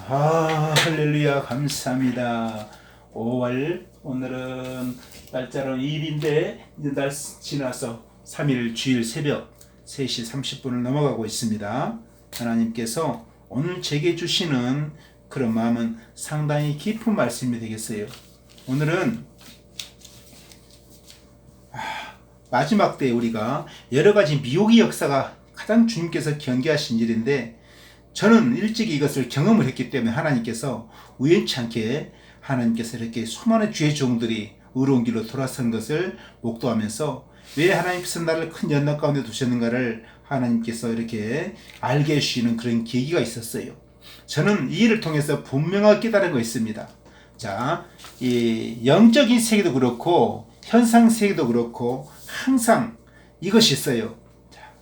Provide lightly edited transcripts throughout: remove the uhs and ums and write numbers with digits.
할렐루야, 감사합니다. 5월, 오늘은 날짜로 2일인데, 이제 날 지나서 3일 주일 새벽 3시 30분을 넘어가고 있습니다. 하나님께서 오늘 제게 주시는 그런 마음은 상당히 깊은 말씀이 되겠어요. 오늘은 마지막 때에 우리가 여러 가지 미혹의 역사가 가장 주님께서 경계하신 일인데, 저는 일찍이 이것을 경험을 했기 때문에 하나님께서 우연치 않게 하나님께서 이렇게 수많은 주의 종들이 의로운 길로 돌아선 것을 목도하면서 왜 하나님께서 나를 큰 연단 가운데 두셨는가를 하나님께서 이렇게 알게 해주시는 그런 계기가 있었어요. 저는 이 일을 통해서 분명하게 깨달은 거 있습니다. 자, 이 영적인 세계도 그렇고 현상 세계도 그렇고 항상 이것이 있어요. 자,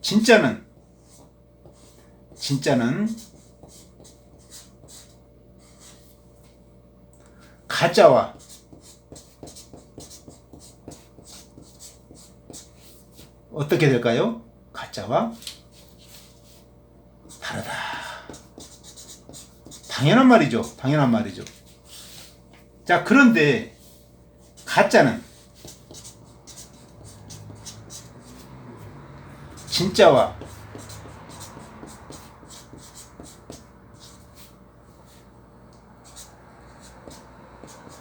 진짜는 가짜와 어떻게 될까요? 가짜와 다르다. 당연한 말이죠. 자, 그런데 가짜는 진짜와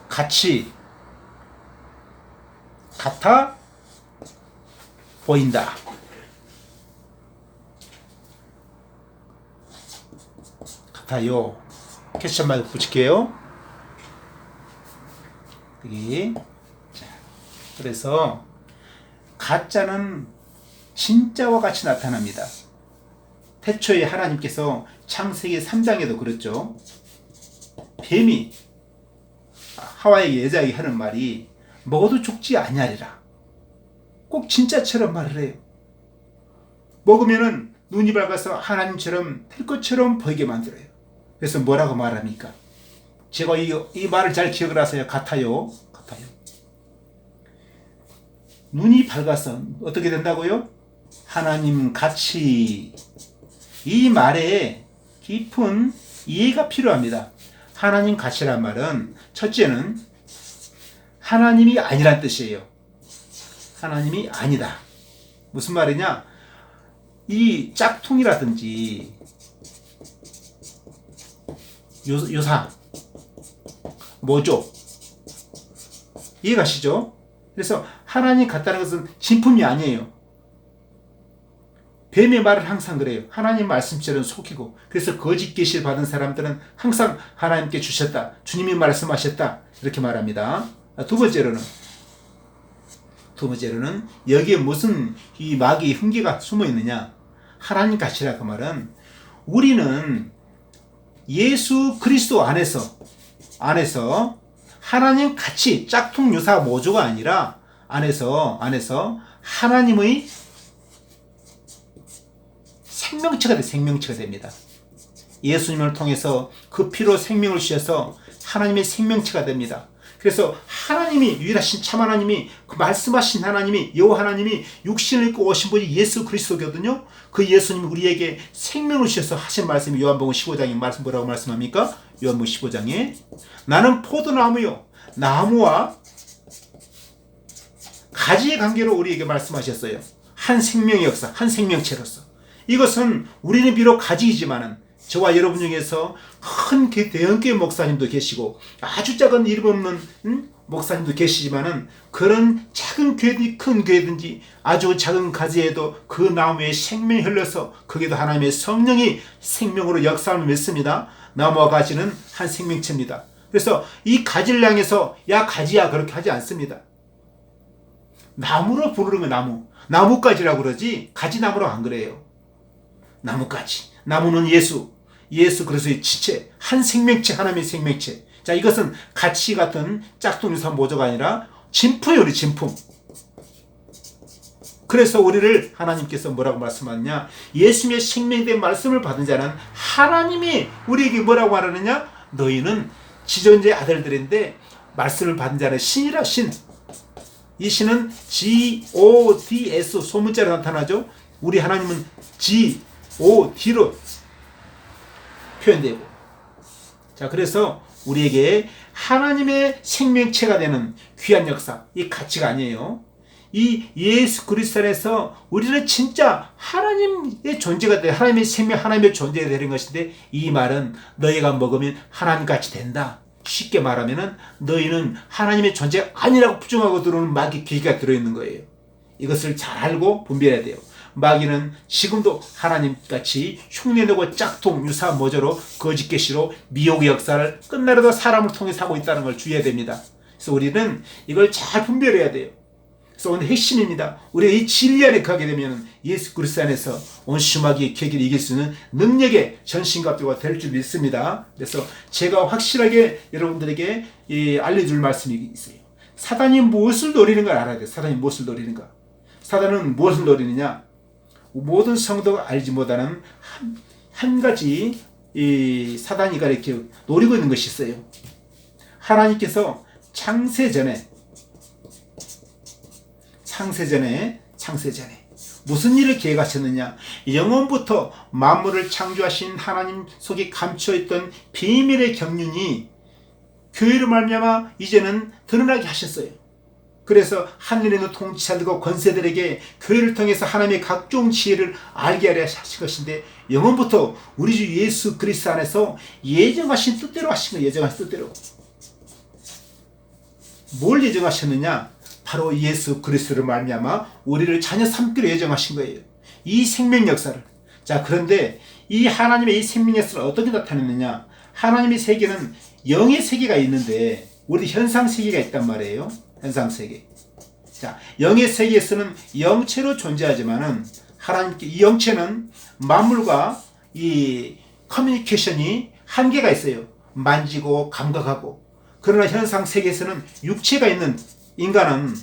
같이 같아 보인다. 같아요. 퀘스천 마크 붙일게요. 여기. 자, 그래서 가짜는 진짜와 같이 나타납니다. 태초에 하나님께서 창세기 3장에도 그랬죠. 뱀이 하와에게 여자에게 하는 말이 먹어도 죽지 아니하리라. 꼭 진짜처럼 말을 해요. 먹으면은 눈이 밝아서 하나님처럼 될 것처럼 보이게 만들어요. 그래서 뭐라고 말합니까? 제가 이 말을 잘 기억을 하세요. 같아요. 눈이 밝아서 어떻게 된다고요? 하나님 같이. 이 말에 깊은 이해가 필요합니다. 하나님 같이란 말은 첫째는 하나님이 아니란 뜻이에요. 하나님이 아니다. 무슨 말이냐? 이 짝퉁이라든지 요사, 모조, 이해가시죠? 그래서 하나님 같다는 것은 진품이 아니에요. 뱀의 말은 항상 그래요. 하나님 말씀처럼 속이고, 그래서 거짓 계시를 받은 사람들은 항상 하나님께 주셨다, 주님이 말씀하셨다, 이렇게 말합니다. 두 번째로는 여기에 무슨 이 마귀의 흠기가 숨어 있느냐? 하나님 같이라 그 말은 우리는 예수 그리스도 안에서 하나님 같이 짝퉁 유사 모조가 아니라 안에서 하나님의 생명체가 됩니다. 예수님을 통해서 그 피로 생명을 주셔서 하나님의 생명체가 됩니다. 그래서 하나님이, 유일하신 참 하나님이, 그 말씀하신 하나님이, 여호와 하나님이 육신을 입고 오신 분이 예수 그리스도거든요. 그 예수님이 우리에게 생명을 주셔서 하신 말씀이 요한복음 15장에 말씀 뭐라고 말씀합니까? 요한복음 15장에 나는 포도나무요, 나무와 가지의 관계로 우리에게 말씀하셨어요. 한 생명의 역사, 한 생명체로서. 이것은 우리는 비록 가지이지만은 저와 여러분 중에서 큰 대형교회 목사님도 계시고 아주 작은 이름 없는 목사님도 계시지만은 그런 작은 교회든지 큰 교회든지 아주 작은 가지에도 그 나무에 생명이 흘러서 거기도 하나님의 성령이 생명으로 역사함을 믿습니다. 나무와 가지는 한 생명체입니다. 그래서 이 가지를 향해서 야 가지야 그렇게 하지 않습니다. 나무로 부르는 거 나무가지라고 그러지 가지나무라고 안 그래요. 나무가지. 나무는 예수 그리스도의 지체, 한 생명체, 하나님의 생명체. 자, 이것은 가치 같은 짝퉁 유사 모조가 아니라 진품이에요. 우리 진품. 그래서 우리를 하나님께서 뭐라고 말씀하느냐? 예수님의 생명된 말씀을 받은 자는 하나님이 우리에게 뭐라고 말하느냐? 너희는 지존자의 아들들인데 말씀을 받은 자는 신이라. 신. 이 신은 G-O-D-S 소문자로 나타나죠. 우리 하나님은 G-O-D로 표현되고. 자, 그래서 우리에게 하나님의 생명체가 되는 귀한 역사, 이 가치가 아니에요. 이 예수 그리스도 안에서 우리는 진짜 하나님의 존재가 돼, 하나님의 생명, 하나님의 존재가 되는 것인데, 이 말은 너희가 먹으면 하나님같이 된다. 쉽게 말하면은 너희는 하나님의 존재가 아니라고 부정하고 들어오는 마귀 계기가 들어있는 거예요. 이것을 잘 알고 분별해야 돼요. 마귀는 지금도 하나님같이 흉내내고 짝퉁, 유사, 모조로 거짓 계시로 미혹의 역사를 끝날에도 사람을 통해서 하고 있다는 걸 주의해야 됩니다. 그래서 우리는 이걸 잘 분별해야 돼요. 그래서 오늘 핵심입니다. 우리가 이 진리 안에 가게 되면 예수 그리스도 안에서 온수마귀의 계기를 이길 수 있는 능력의 전신갑주가 될 줄 믿습니다. 그래서 제가 확실하게 여러분들에게 알려줄 말씀이 있어요. 사단이 무엇을 노리는 걸 알아야 돼요. 사단이 무엇을 노리는가. 사단은 무엇을 노리느냐. 모든 성도가 알지 못하는 한 가지 이 사단이가 이렇게 노리고 있는 것이 있어요. 하나님께서 창세전에 무슨 일을 계획하셨느냐. 영원부터 만물을 창조하신 하나님 속에 감춰있던 비밀의 경륜이 교회로 말미암아 이제는 드러나게 하셨어요. 그래서 하늘에 있는 통치자들과 권세들에게 교회를 통해서 하나님의 각종 지혜를 알게 하려 하실 것인데, 영원부터 우리 주 예수 그리스도 안에서 예정하신 뜻대로 하신 거예요. 예정하신 뜻대로. 뭘 예정하셨느냐. 바로 예수 그리스도를 말미암아 우리를 자녀 삼기로 예정하신 거예요. 이 생명 역사를. 자, 그런데 이 하나님의 이 생명 역사를 어떻게 나타냈느냐. 하나님의 세계는 영의 세계가 있는데 우리 현상 세계가 있단 말이에요. 현상 세계. 자, 영의 세계에서는 영체로 존재하지만은 하나님께 이 영체는 만물과 이 커뮤니케이션이 한계가 있어요. 만지고 감각하고. 그러나 현상 세계에서는 육체가 있는 인간은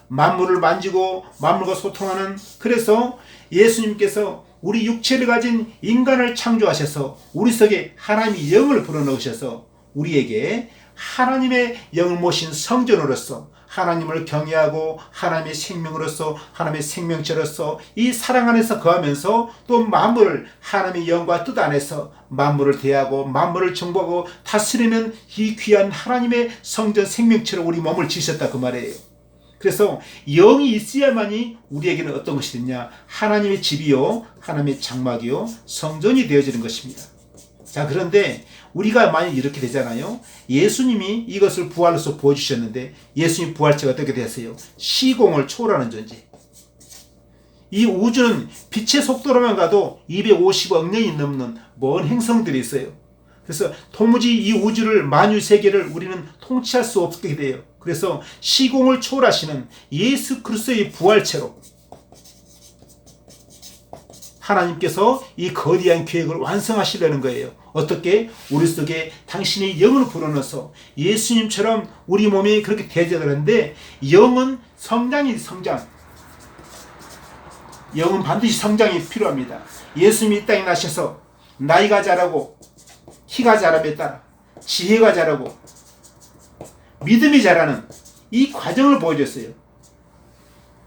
만물을 만지고 만물과 소통하는, 그래서 예수님께서 우리 육체를 가진 인간을 창조하셔서 우리 속에 하나님의 영을 불어넣으셔서 우리에게 하나님의 영을 모신 성전으로서 하나님을 경외하고 하나님의 생명으로서 하나님의 생명체로서 이 사랑 안에서 거하면서 또 만물을 하나님의 영과 뜻 안에서 만물을 대하고 만물을 정복하고 다스리는 이 귀한 하나님의 성전 생명체로 우리 몸을 지으셨다 그 말이에요. 그래서 영이 있어야만이 우리에게는 어떤 것이 되냐. 하나님의 집이요 하나님의 장막이요 성전이 되어지는 것입니다. 자, 그런데 우리가 만약 이렇게 되잖아요. 예수님이 이것을 부활로서 보여주셨는데 예수님 부활체가 어떻게 됐어요? 시공을 초월하는 존재. 이 우주는 빛의 속도로만 가도 250억 년이 넘는 먼 행성들이 있어요. 그래서 도무지 이 우주를 만유 세계를 우리는 통치할 수 없게 돼요. 그래서 시공을 초월하시는 예수 그리스도의 부활체로 하나님께서 이 거대한 계획을 완성하시려는 거예요. 어떻게? 우리 속에 당신의 영을 불어넣어서 예수님처럼 우리 몸이 그렇게 되어지는데, 영은 성장. 영은 반드시 성장이 필요합니다. 예수님이 이 땅에 나셔서 나이가 자라고 키가 자람에 따라 지혜가 자라고 믿음이 자라는 이 과정을 보여줬어요.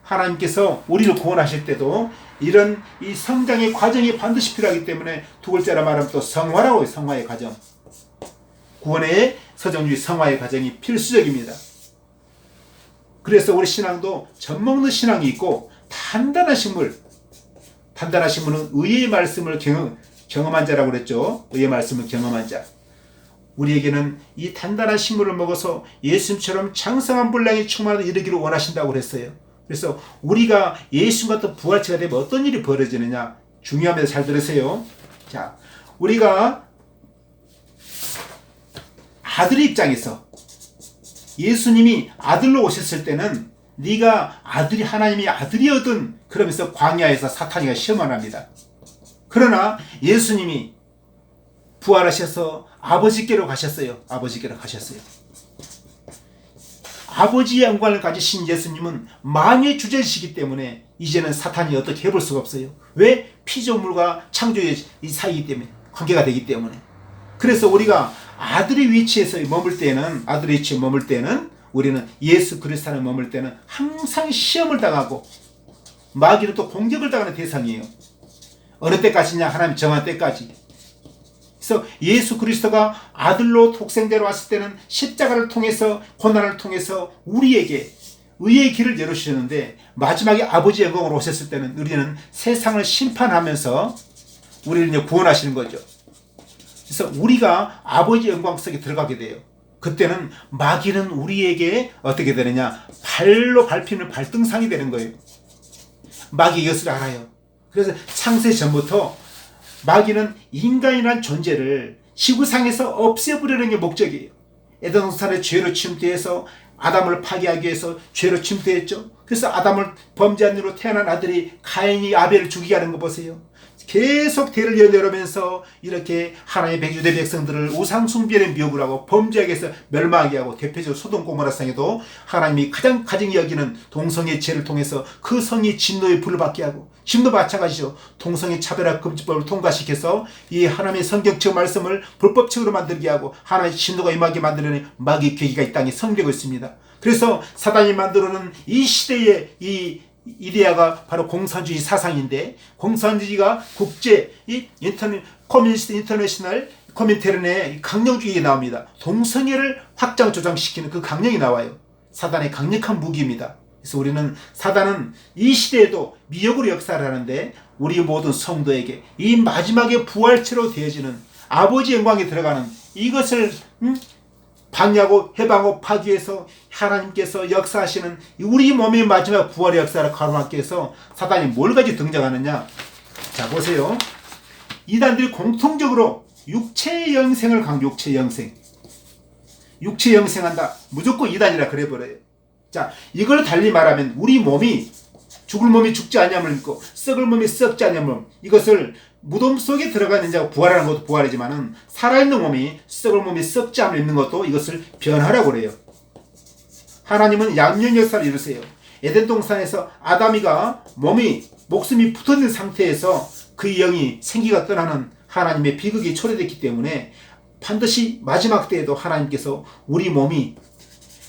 하나님께서 우리를 구원하실 때도 이런 이 성장의 과정이 반드시 필요하기 때문에 두 번째로 말하면 또 성화라고 해요. 성화의 과정. 구원의 서정주의 성화의 과정이 필수적입니다. 그래서 우리 신앙도 젖먹는 신앙이 있고 단단한 식물. 단단한 식물은 의의 말씀을 경험한 자라고 그랬죠. 의의 말씀을 경험한 자. 우리에게는 이 단단한 식물을 먹어서 예수님처럼 장성한 분량이 충만하게 이르기를 원하신다고 그랬어요. 그래서 우리가 예수 같은 부활체가 되면 어떤 일이 벌어지느냐. 중요합니다. 잘 들으세요. 자, 우리가 아들 입장에서 예수님이 아들로 오셨을 때는 네가 아들이 하나님이 아들이거든 그러면서 광야에서 사탄이가 시험을 합니다. 그러나 예수님이 부활하셔서 아버지께로 가셨어요. 아버지께로 가셨어요. 아버지의 영광을 가지신 예수님은 만유의 주제이시기 때문에 이제는 사탄이 어떻게 해볼 수가 없어요. 왜? 피조물과 창조의 이 사이이기 때문에, 관계가 되기 때문에. 그래서 우리가 아들의 위치에서 머물 때는, 아들의 위치에 머물 때는, 우리는 예수 그리스도 안에 머물 때는 항상 시험을 당하고 마귀는 또 공격을 당하는 대상이에요. 어느 때까지냐? 하나님 정한 때까지. 그래서 예수 그리스도가 아들로 독생자로 왔을 때는 십자가를 통해서 고난을 통해서 우리에게 의의 길을 열어주셨는데 마지막에 아버지의 영광으로 오셨을 때는 우리는 세상을 심판하면서 우리를 이제 구원하시는 거죠. 그래서 우리가 아버지의 영광 속에 들어가게 돼요. 그때는 마귀는 우리에게 어떻게 되느냐, 발로 밟히는 발등상이 되는 거예요. 마귀 이것을 알아요. 그래서 창세 전부터 마귀는 인간이란 존재를 지구상에서 없애버리는 게 목적이에요. 에덴 동산의 죄로 침투해서 아담을 파괴하기 위해서 죄로 침투했죠. 그래서 아담을 범죄한 일로 태어난 아들이 가인이 아벨을 죽이게 하는 거 보세요. 계속 대를 열어면서 이렇게 하나님의 백유대 백성들을 우상 숭배에 미혹을 하고 범죄하게 해서 멸망하게 하고, 대표적으로 소돔 고모라 성에도 하나님이 가장 가증히 여기는 동성애 죄를 통해서 그 성이 진노의 불을 받게 하고, 지금도 마찬가지죠. 동성애 차별화 금지법을 통과시켜서 이 하나님의 성경적 말씀을 불법적으로 만들게 하고 하나님의 진노가 임하게 만드는 마귀의 계기가 이 땅에 성되고 있습니다. 그래서 사단이 만들어놓은 이 시대의 이 이데아가 바로 공산주의 사상인데, 공산주의가 국제 커뮤니스트 인터내셔널 커민테른의 강령주의에 나옵니다. 동성애를 확장 조장시키는 그 강령이 나와요. 사단의 강력한 무기입니다. 그래서 우리는 사단은 이 시대에도 미역으로 역사를 하는데, 우리 모든 성도에게 이 마지막에 부활체로 되어지는 아버지 영광에 들어가는 이것을 방해하고 해방하고 파괴해서 하나님께서 역사하시는 우리 몸의 마지막 부활의 역사를 가로막기 위해서 사단이 뭘 가지고 등장하느냐. 자, 보세요. 이단들이 공통적으로 육체 영생을 육체 영생한다. 무조건 이단이라 그래버려요. 자, 이걸 달리 말하면 우리 몸이 죽을 몸이 죽지 않냐을 믿고 썩을 몸이 썩지 않냐을, 이것을 무덤 속에 들어가는 자가 부활하는 것도 부활이지만은 살아있는 몸이 썩을 몸이 썩지 않을 믿는 것도 이것을 변화라고 그래요. 하나님은 양면 역사를 이루세요. 에덴 동산에서 아담이가 목숨이 붙어있는 상태에서 그의 영이 생기가 떠나는 하나님의 비극이 초래됐기 때문에 반드시 마지막 때에도 하나님께서 우리 몸이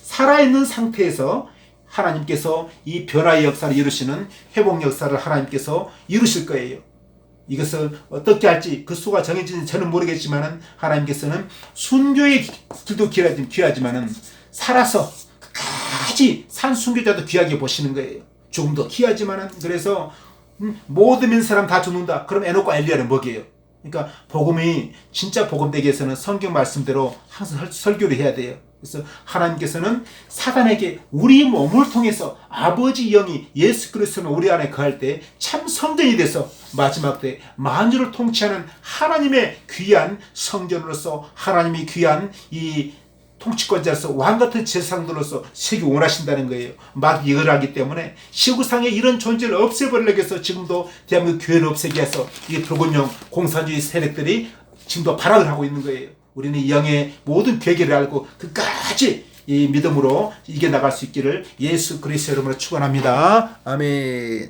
살아있는 상태에서 하나님께서 이 변화의 역사를 이루시는 회복 역사를 하나님께서 이루실 거예요. 이것을 어떻게 할지 그 수가 정해진지 저는 모르겠지만은 하나님께서는 순교의 길도 귀하지만은 살아서 끝까지 산 순교자도 귀하게 보시는 거예요. 죽음도 귀하지만은, 그래서 모든 사람 다 죽는다. 그럼 에녹과 엘리야는 뭐게요? 그러니까 복음이 진짜 복음되기 위해서는 성경 말씀대로 항상 설교를 해야 돼요. 그래서 하나님께서는 사단에게 우리 몸을 통해서 아버지 영이 예수 그리스도는 우리 안에 거할 때 참 성전이 돼서 마지막 때 만주를 통치하는 하나님의 귀한 성전으로서, 하나님이 귀한 이 통치권자로서 왕같은 제사장들로서 세계 원하신다는 거예요. 막 이걸 하기 때문에 지구상에 이런 존재를 없애버리려고 해서 지금도 대한민국 교회를 없애기 위해서 이 불균형 공산주의 세력들이 지금도 발악을 하고 있는 거예요. 우리는 이 영의 모든 괴계를 알고 끝까지 이 믿음으로 이겨나갈 수 있기를 예수 그리스도 이름으로 축원합니다. 아멘.